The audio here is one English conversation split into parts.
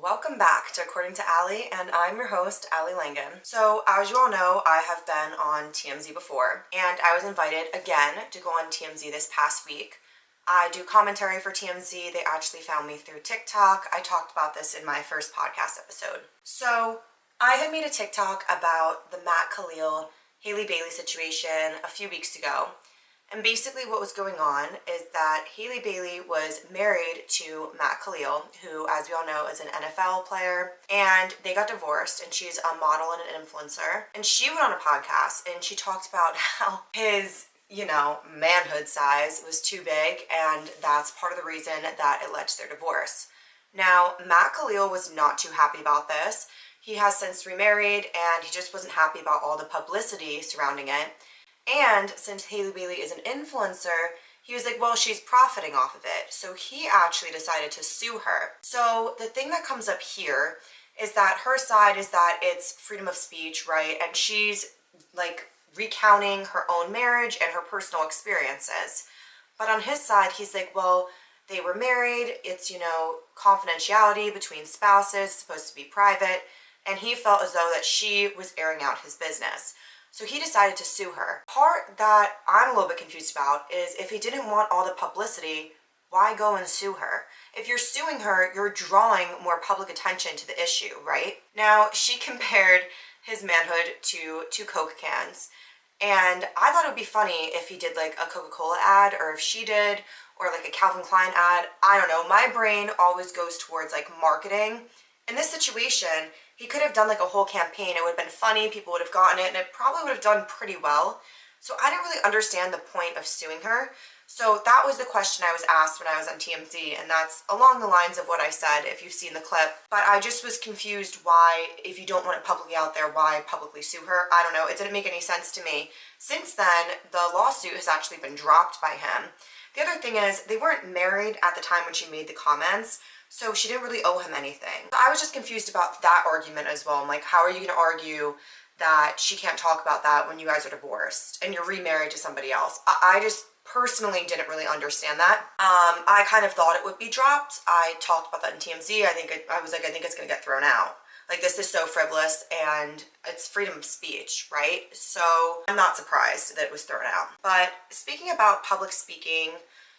Welcome back to According to Allie, and I'm your host, Allie Langan. So, as you all know, I have been on TMZ before, and I was invited again to go on TMZ this past week. I do commentary for TMZ. They actually found me through TikTok. I talked about this in my first podcast episode. So, I had made a TikTok about the Matt Khalil, Haley Bailey situation a few weeks ago. And basically what was going on is that Haley Bailey was married to Matt Khalil, who, as we all know, is an NFL player, and they got divorced, and she's a model and an influencer. And she went on a podcast, and she talked about how his, manhood size was too big, and that's part of the reason that it led to their divorce. Now, Matt Khalil was not too happy about this. He has since remarried, and he just wasn't happy about all the publicity surrounding it. And since Haley Bailey is an influencer, he was like, well, she's profiting off of it. So he actually decided to sue her. So the thing that comes up here is that her side is that it's freedom of speech, right? And she's like recounting her own marriage and her personal experiences. But on his side, he's like, well, they were married. It's, confidentiality between spouses. It's supposed to be private. And he felt as though that she was airing out his business. So he decided to sue her. Part that I'm a little bit confused about is if he didn't want all the publicity, why go and sue her? If you're suing her, you're drawing more public attention to the issue, right? Now, she compared his manhood to two Coke cans. And I thought it would be funny if he did like a Coca-Cola ad, or if she did, or like a Calvin Klein ad. I don't know. My brain always goes towards like marketing. In this situation, he could have done like a whole campaign. It would have been funny, people would have gotten it, and it probably would have done pretty well. So I didn't really understand the point of suing her. So that was the question I was asked when I was on TMZ, and that's along the lines of what I said, if you've seen the clip. But I just was confused why, if you don't want it publicly out there, why publicly sue her? I don't know. It didn't make any sense to me. Since then, the lawsuit has actually been dropped by him. The other thing is, they weren't married at the time when she made the comments, so she didn't really owe him anything. So I was just confused about that argument as well. I'm like, how are you going to argue that she can't talk about that when you guys are divorced and you're remarried to somebody else? I just personally didn't really understand that. I kind of thought it would be dropped. I talked about that in TMZ. I was like, I think it's going to get thrown out. Like, this is so frivolous, and it's freedom of speech, right? So I'm not surprised that it was thrown out. But speaking about public speaking,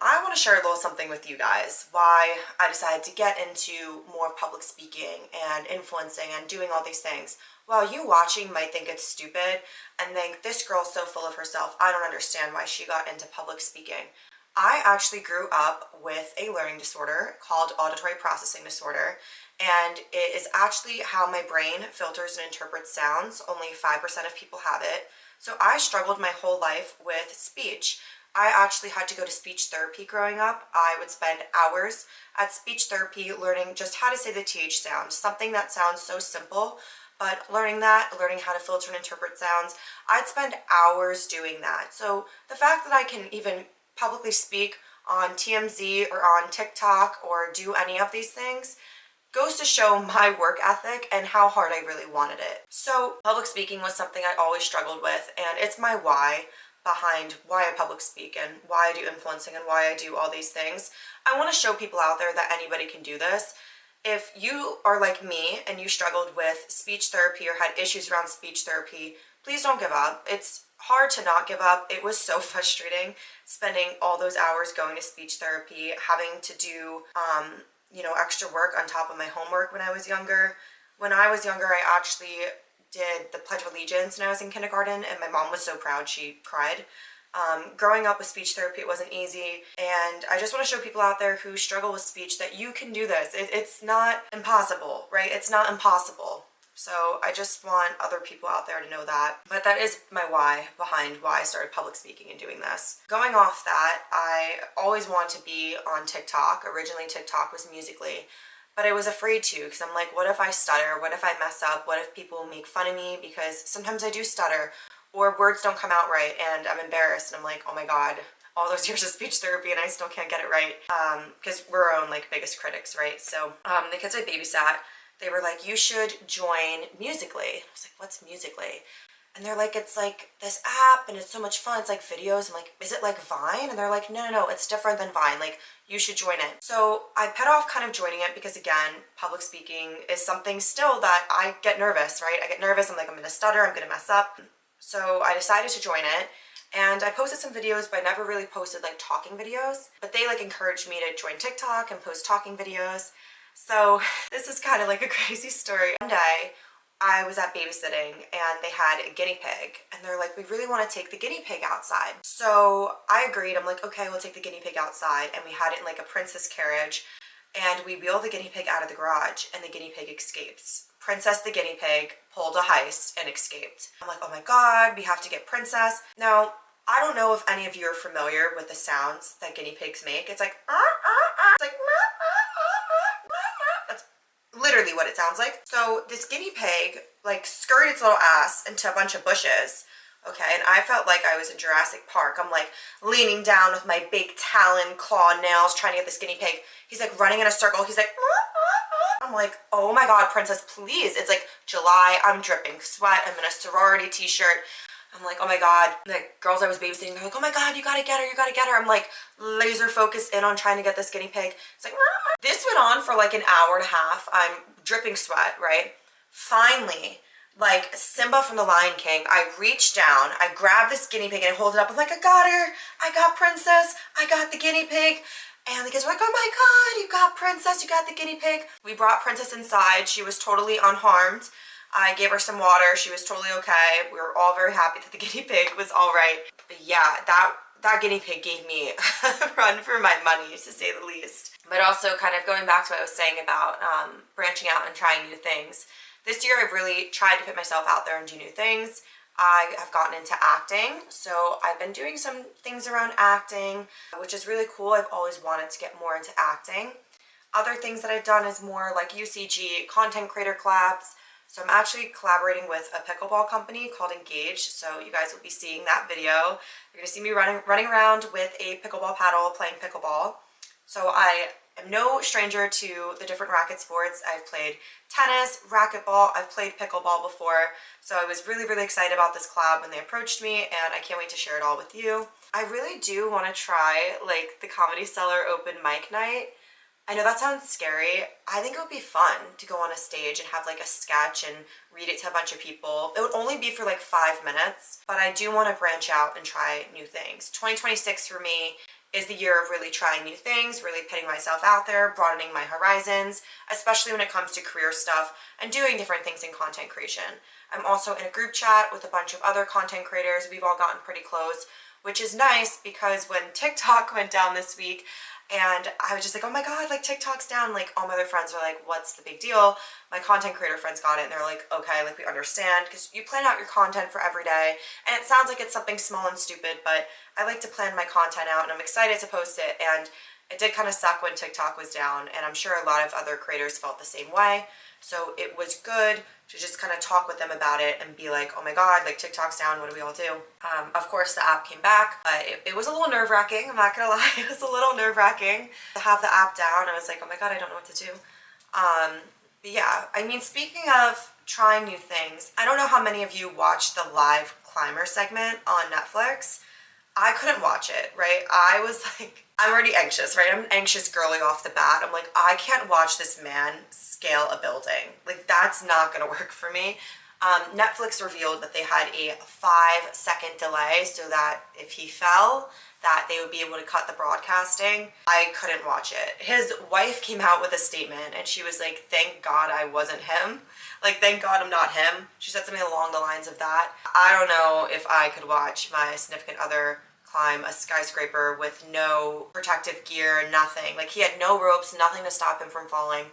I want to share a little something with you guys, why I decided to get into more public speaking and influencing and doing all these things. While you watching might think it's stupid and think, this girl's so full of herself, I don't understand why she got into public speaking. I actually grew up with a learning disorder called auditory processing disorder, and it is actually how my brain filters and interprets sounds. Only 5% of people have it. So I struggled my whole life with speech. I actually had to go to speech therapy growing up. I would spend hours at speech therapy learning just how to say the TH sound, something that sounds so simple, but learning how to filter and interpret sounds, I'd spend hours doing that. So the fact that I can even publicly speak on TMZ or on TikTok or do any of these things goes to show my work ethic and how hard I really wanted it. So public speaking was something I always struggled with, and it's my why behind why I public speak and why I do influencing and why I do all these things. I want to show people out there that anybody can do this. If you are like me and you struggled with speech therapy or had issues around speech therapy, please don't give up. It's hard to not give up. It was so frustrating spending all those hours going to speech therapy, having to do extra work on top of my homework when I was younger. When I was younger, I actually did the Pledge of Allegiance when I was in kindergarten, and my mom was so proud she cried. Growing up with speech therapy, it wasn't easy, and I just want to show people out there who struggle with speech that you can do this. It's not impossible, right? It's not impossible. So I just want other people out there to know that. But that is my why behind why I started public speaking and doing this. Going off that, I always wanted to be on TikTok. Originally, TikTok was Musical.ly, but I was afraid to, because I'm like, what if I stutter? What if I mess up? What if people make fun of me? Because sometimes I do stutter, or words don't come out right, and I'm embarrassed, and I'm like, oh my God, all those years of speech therapy and I still can't get it right. Because we're our own biggest critics, right? So the kids I babysat, they were like, you should join Musical.ly. I was like, what's Musical.ly? And they're like, it's like this app and it's so much fun. It's like videos. I'm like, is it like Vine? And they're like, no, it's different than Vine. Like, you should join it. So I put off kind of joining it because, again, public speaking is something still that I get nervous, right? I get nervous. I'm like, I'm going to stutter. I'm going to mess up. So I decided to join it. And I posted some videos, but I never really posted like talking videos. But they like encouraged me to join TikTok and post talking videos. So this is kind of like a crazy story. One day, I was at babysitting and they had a guinea pig and they're like, we really want to take the guinea pig outside. So I agreed. I'm like, okay, we'll take the guinea pig outside. And we had it in like a princess carriage and we wheeled the guinea pig out of the garage and the guinea pig escapes. Princess the guinea pig pulled a heist and escaped. I'm like, oh my God, we have to get Princess. Now, I don't know if any of you are familiar with the sounds that guinea pigs make. It's like, it's like, that's literally what it sounds like. So this guinea pig like skirted its little ass into a bunch of bushes. Okay, and I felt like I was in Jurassic Park. I'm like leaning down with my big talon claw nails trying to get this guinea pig. He's like running in a circle. He's like, I'm like, oh my God, Princess, please. It's like July. I'm dripping sweat. I'm in a sorority t-shirt. I'm like, oh my God. The girls I was babysitting, they're like, oh my God, you gotta get her, you gotta get her. I'm like laser focused in on trying to get this guinea pig. It's like, this went on for like an hour and a half. I'm dripping sweat, right? Finally, like Simba from the Lion King, I reached down, I grabbed this guinea pig and I hold it up. I'm like, I got her. I got Princess. I got the guinea pig. And the kids were like, oh my God, you got Princess, you got the guinea pig. We brought Princess inside. She was totally unharmed. I gave her some water. She was totally okay. We were all very happy that the guinea pig was all right. But yeah, that guinea pig gave me a run for my money, to say the least. But also kind of going back to what I was saying about branching out and trying new things. This year I've really tried to put myself out there and do new things. I have gotten into acting, so I've been doing some things around acting, which is really cool. I've always wanted to get more into acting. Other things that I've done is more like UCG, content creator collabs. So I'm actually collaborating with a pickleball company called Engage, so you guys will be seeing that video. You're going to see me running around with a pickleball paddle playing pickleball. So I am no stranger to the different racket sports. I've played tennis, racquetball, I've played pickleball before. So I was really, really excited about this collab when they approached me, and I can't wait to share it all with you. I really do want to try like the Comedy Cellar open mic night. I know that sounds scary. I think it would be fun to go on a stage and have like a sketch and read it to a bunch of people. It would only be for like 5 minutes, but I do want to branch out and try new things. 2026 for me is the year of really trying new things, really putting myself out there, broadening my horizons, especially when it comes to career stuff and doing different things in content creation. I'm also in a group chat with a bunch of other content creators. We've all gotten pretty close, which is nice because when TikTok went down this week, and I was just like, oh my God, like TikTok's down. Like all my other friends are like, what's the big deal? My content creator friends got it and they're like, okay, like we understand because you plan out your content for every day. And it sounds like it's something small and stupid, but I like to plan my content out and I'm excited to post it. And it did kind of suck when TikTok was down. And I'm sure a lot of other creators felt the same way. So it was good to just kind of talk with them about it and be like, oh my God, like TikTok's down, what do we all do? Of course the app came back, but it was a little nerve-wracking, I'm not gonna lie. It was a little nerve-wracking to have the app down. I was like, oh my God, I don't know what to do. But yeah, I mean, speaking of trying new things, I don't know how many of you watched the live climber segment on Netflix. I couldn't watch it, right? I was like, I'm already anxious, right? I'm an anxious girly off the bat. I'm like, I can't watch this man scale a building. Like, that's not gonna work for me. Netflix revealed that they had a 5-second delay so that if he fell, that they would be able to cut the broadcasting. I couldn't watch it. His wife came out with a statement and she was like, thank God I wasn't him. Like, thank God I'm not him. She said something along the lines of that. I don't know if I could watch my significant other climb a skyscraper with no protective gear, nothing. Like, he had no ropes, nothing to stop him from falling.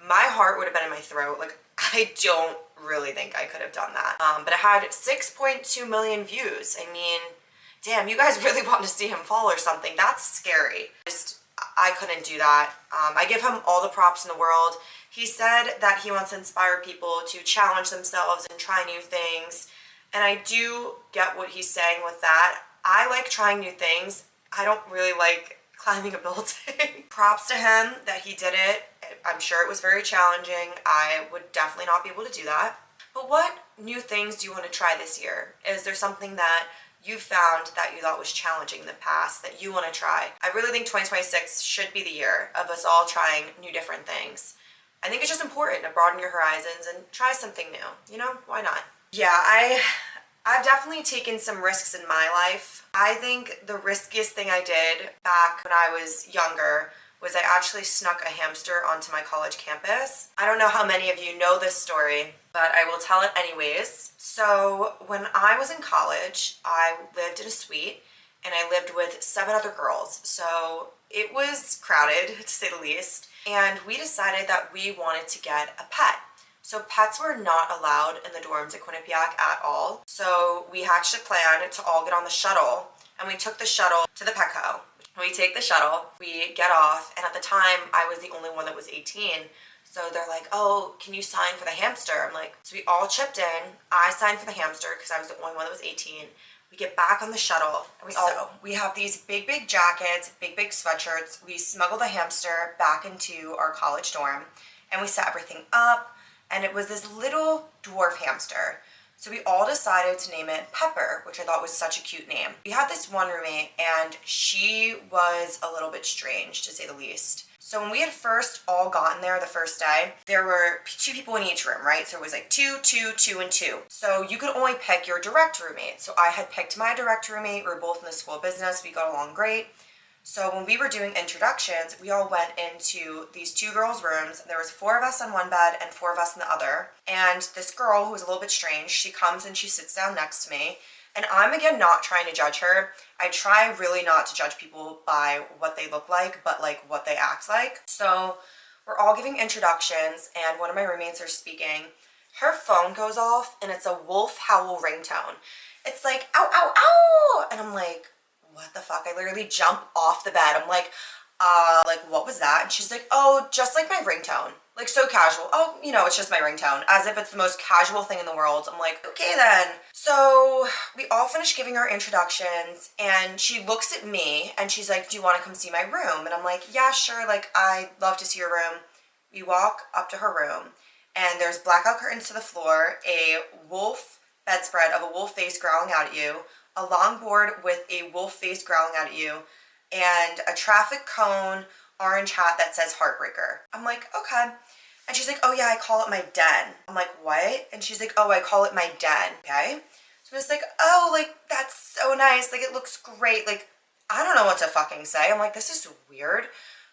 My heart would have been in my throat. Like, I don't really think I could have done that. But it had 6.2 million views. I mean, damn, you guys really want to see him fall or something. That's scary. I couldn't do that. I give him all the props in the world. He said that he wants to inspire people to challenge themselves and try new things. And I do get what he's saying with that. I like trying new things. I don't really like climbing a building. Props to him that he did it. I'm sure it was very challenging. I would definitely not be able to do that. But what new things do you want to try this year? Is there something that you found that you thought was challenging in the past that you want to try? I really think 2026 should be the year of us all trying new different things. I think it's just important to broaden your horizons and try something new. You know, why not? Yeah, I've definitely taken some risks in my life. I think the riskiest thing I did back when I was younger was I actually snuck a hamster onto my college campus. I don't know how many of you know this story, but I will tell it anyways. So when I was in college, I lived in a suite and I lived with 7 other girls. So it was crowded, to say the least. And we decided that we wanted to get a pet. So pets were not allowed in the dorms at Quinnipiac at all. So we hatched a plan to all get on the shuttle, and we took the shuttle to the Petco. We take the shuttle, we get off, and at the time I was the only one that was 18. So they're like, oh, can you sign for the hamster? I'm like, so we all chipped in. I signed for the hamster because I was the only one that was 18. We get back on the shuttle, and we have these big jackets, big sweatshirts. We smuggle the hamster back into our college dorm, and we set everything up, and it was this little dwarf hamster. So we all decided to name it Pepper, which I thought was such a cute name. We had this one roommate, and she was a little bit strange, to say the least. So when we had first all gotten there the first day, there were 2 people in each room, right? So it was like 2, 2, 2, and 2. So you could only pick your direct roommate. So I had picked my direct roommate. We were both in the school of business. We got along great. So when we were doing introductions, we all went into these 2 girls' rooms. There was 4 of us on one bed and 4 of us in the other. And this girl, who was a little bit strange, she comes and she sits down next to me. And I'm, again, not trying to judge her. I try really not to judge people by what they look like, but like what they act like. So we're all giving introductions, and one of my roommates are speaking. Her phone goes off, and it's a wolf howl ringtone. It's like, ow, ow, ow! And I'm like, what the fuck? I literally jump off the bed. I'm like, what was that? And she's like, oh, just like my ringtone. Like, so casual. Oh, you know, it's just my ringtone. As if it's the most casual thing in the world. I'm like, okay then. So we all finish giving our introductions, and she looks at me and she's like, do you want to come see my room? And I'm like, yeah, sure. Like, I'd love to see your room. We walk up to her room, and there's blackout curtains to the floor, a wolf bedspread of a wolf face growling out at you, a longboard with a wolf face growling out at you, and a traffic cone orange hat that says Heartbreaker. I'm like, okay. And she's like, oh yeah, I call it my den. I'm like, what? And she's like, oh, I call it my den. Okay. So it's like, oh, like, that's so nice. Like, it looks great. Like, I don't know what to fucking say. I'm like, this is weird.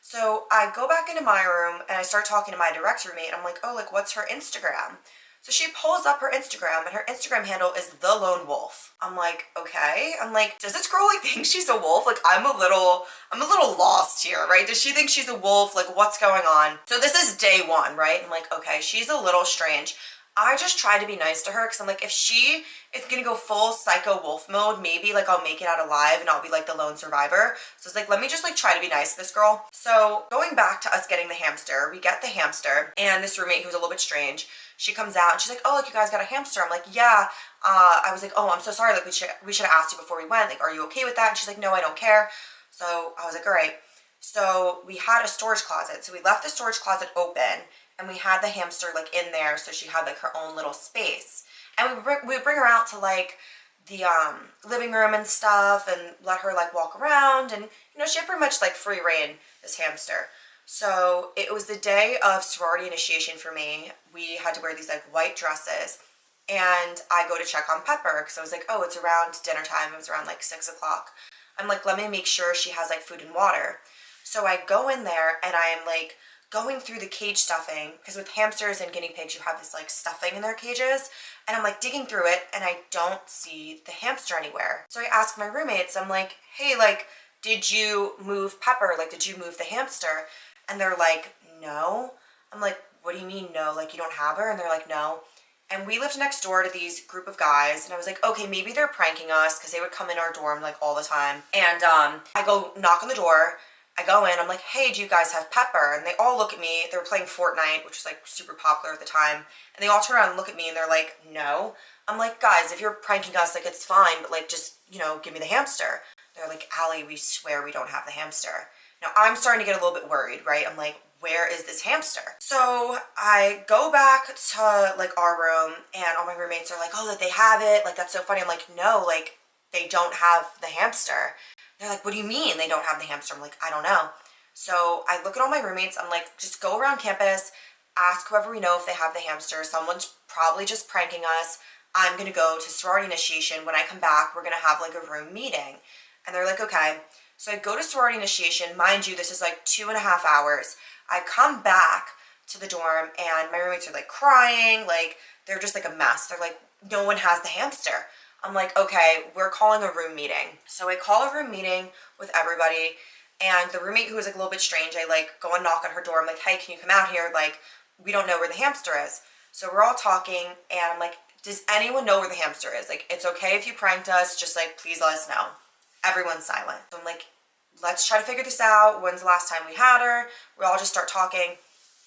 So I go back into my room and I start talking to my direct roommate. I'm like, oh, like, what's her Instagram? So she pulls up her Instagram, and her Instagram handle is The Lone Wolf. I'm like, okay. I'm like, does this girl like think she's a wolf? Like, I'm a little lost here, right? Does she think she's a wolf? Like, what's going on? So this is day 1, right? I'm like, okay, she's a little strange. I just try to be nice to her because I'm like, if she is gonna go full psycho wolf mode, maybe like I'll make it out alive and I'll be like the lone survivor. So it's like, let me just like try to be nice to this girl. So going back to us getting the hamster, we get the hamster, and this roommate who's a little bit strange, she comes out and she's like, oh, look, you guys got a hamster. I'm like, yeah. I was like, oh, I'm so sorry. Like, we should have asked you before we went. Like, are you okay with that? And she's like, no, I don't care. So I was like, all right. So we had a storage closet. So we left the storage closet open, and we had the hamster like in there. So she had like her own little space. And we would bring her out to like the living room and stuff, and let her like walk around. And, you know, she had pretty much like free reign, this hamster. So it was the day of sorority initiation for me. We had to wear these like white dresses, and I go to check on Pepper because I was like, oh, it's around dinner time. It was around like 6 o'clock. I'm like, let me make sure she has like food and water. So I go in there and I'm like going through the cage stuffing, because with hamsters and guinea pigs, you have this like stuffing in their cages. And I'm like digging through it, and I don't see the hamster anywhere. So I ask my roommates, I'm like, hey, like, did you move Pepper? Like, did you move the hamster? And they're like, no. I'm like, what do you mean no? Like, you don't have her? And they're like, no. And we lived next door to these group of guys, and I was like, okay, maybe they're pranking us, because they would come in our dorm like all the time. And I go knock on the door. I go in. I'm like, hey, do you guys have Pepper? And they all look at me. They were playing Fortnite, which was like super popular at the time. And they all turn around and look at me, and they're like, no. I'm like, guys, if you're pranking us, like, it's fine, but like, just, you know, give me the hamster. They're like, Allie, we swear we don't have the hamster. Now, I'm starting to get a little bit worried, right? I'm like, where is this hamster? So I go back to like our room and all my roommates are like, oh, that they have it. Like, that's so funny. I'm like, no, like they don't have the hamster. They're like, what do you mean they don't have the hamster? I'm like, I don't know. So I look at all my roommates. I'm like, just go around campus, ask whoever we know if they have the hamster. Someone's probably just pranking us. I'm going to go to sorority initiation. When I come back, we're going to have like a room meeting. And they're like, okay. So I go to sorority initiation. Mind you, this is like 2.5 hours. I come back to the dorm and my roommates are like crying. Like they're just like a mess. They're like, no one has the hamster. I'm like, okay, we're calling a room meeting. So I call a room meeting with everybody. And the roommate who was like a little bit strange, I like go and knock on her door. I'm like, hey, can you come out here? Like, we don't know where the hamster is. So we're all talking and I'm like, does anyone know where the hamster is? Like, it's okay if you pranked us, just like, please let us know. Everyone's silent. So I'm like, let's try to figure this out. When's the last time we had her? We all just start talking.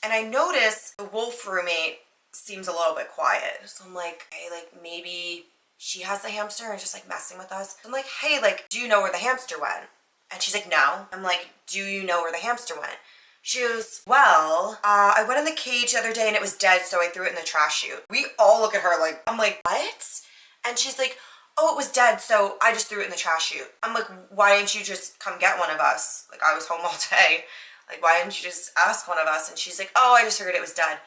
And I notice the wolf roommate seems a little bit quiet. So I'm like, hey, like maybe she has the hamster and just like messing with us. So I'm like, hey, like, do you know where the hamster went? And she's like, no. I'm like, do you know where the hamster went? She goes, well, I went in the cage the other day and it was dead, so I threw it in the trash chute. We all look at her like, I'm like, what? And she's like, oh, it was dead, so I just threw it in the trash chute. I'm like, why didn't you just come get one of us? Like, I was home all day. Like, why didn't you just ask one of us? And she's like, oh, I just figured it was dead.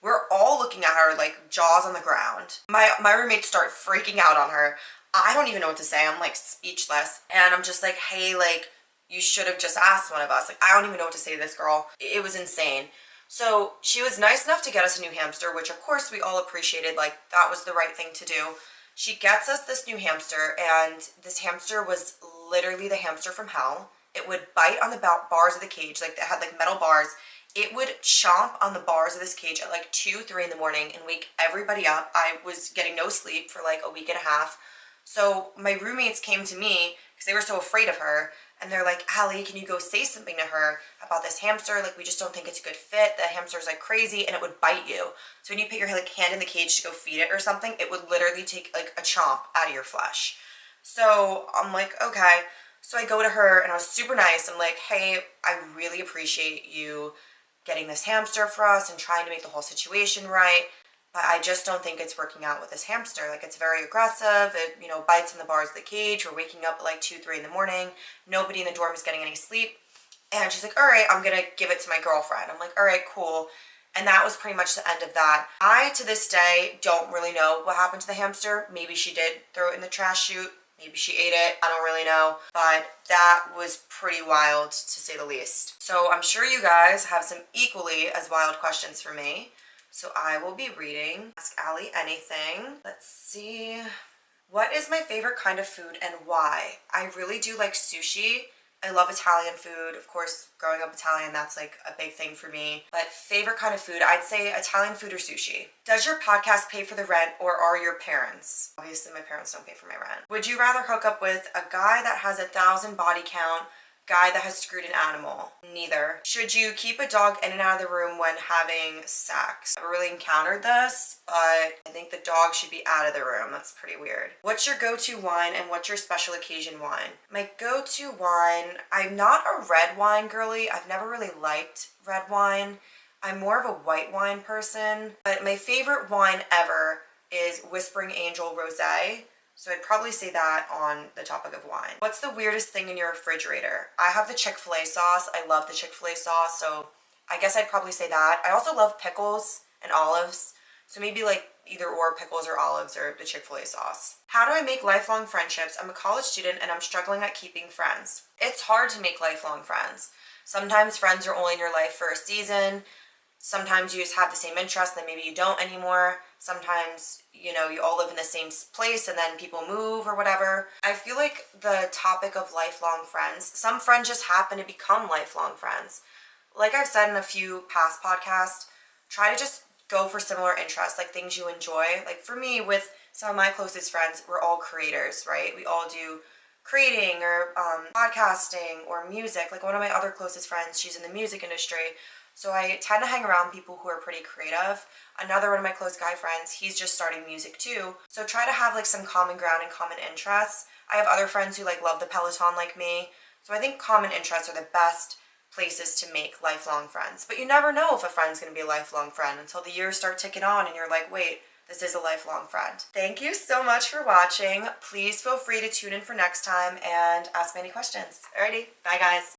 We're all looking at her like jaws on the ground. My roommates start freaking out on her. I don't even know what to say. I'm like speechless. And I'm just like, hey, like, you should have just asked one of us. Like, I don't even know what to say to this girl. It was insane. So she was nice enough to get us a new hamster, which of course we all appreciated. Like, that was the right thing to do. She gets us this new hamster, and this hamster was literally the hamster from hell. It would bite on the bars of the cage. Like, it had like metal bars. It would chomp on the bars of this cage at like 2, 3 in the morning and wake everybody up. I was getting no sleep for like a week and a half. So my roommates came to me because they were so afraid of her. And they're like, Allie, can you go say something to her about this hamster? Like, we just don't think it's a good fit. The hamster's like crazy and it would bite you. So when you put your like hand in the cage to go feed it or something, it would literally take like a chomp out of your flesh. So I'm like, okay. So I go to her and I was super nice. I'm like, hey, I really appreciate you getting this hamster for us and trying to make the whole situation right. But I just don't think it's working out with this hamster. Like, it's very aggressive. It, bites in the bars of the cage. We're waking up at like 2, 3 in the morning. Nobody in the dorm is getting any sleep. And she's like, all right, I'm going to give it to my girlfriend. I'm like, all right, cool. And that was pretty much the end of that. I, to this day, don't really know what happened to the hamster. Maybe she did throw it in the trash chute. Maybe she ate it. I don't really know. But that was pretty wild, to say the least. So I'm sure you guys have some equally as wild questions for me. So I will be reading Ask Allie Anything. Let's see. What is my favorite kind of food and why? I really do like sushi. I love Italian food. Of course, growing up Italian, that's like a big thing for me. But favorite kind of food, I'd say Italian food or sushi. Does your podcast pay for the rent or are your parents? Obviously, my parents don't pay for my rent. Would you rather hook up with a guy that has 1,000 body count, guy that has screwed an animal? Neither. Should you keep a dog in and out of the room when having sex? I haven't really encountered this, but I think the dog should be out of the room. That's pretty weird. What's your go-to wine and what's your special occasion wine? My go-to wine, I'm not a red wine girly. I've never really liked red wine. I'm more of a white wine person, but my favorite wine ever is Whispering Angel Rosé. So I'd probably say that on the topic of wine. What's the weirdest thing in your refrigerator? I have the Chick-fil-A sauce. I love the Chick-fil-A sauce, so I guess I'd probably say that. I also love pickles and olives, so maybe like either or pickles or olives or the Chick-fil-A sauce. How do I make lifelong friendships? I'm a college student and I'm struggling at keeping friends. It's hard to make lifelong friends. Sometimes friends are only in your life for a season. Sometimes you just have the same interests, then maybe you don't anymore. Sometimes, you all live in the same place and then people move or whatever. I feel like the topic of lifelong friends, some friends just happen to become lifelong friends. Like I've said in a few past podcasts, try to just go for similar interests, like things you enjoy. Like for me, with some of my closest friends, we're all creators, right? We all do creating or podcasting or music. Like one of my other closest friends, she's in the music industry. So I tend to hang around people who are pretty creative. Another one of my close guy friends, he's just starting music too. So try to have like some common ground and common interests. I have other friends who like love the Peloton like me. So I think common interests are the best places to make lifelong friends. But you never know if a friend's going to be a lifelong friend until the years start ticking on and you're like, wait, this is a lifelong friend. Thank you so much for watching. Please feel free to tune in for next time and ask me any questions. Alrighty, bye guys.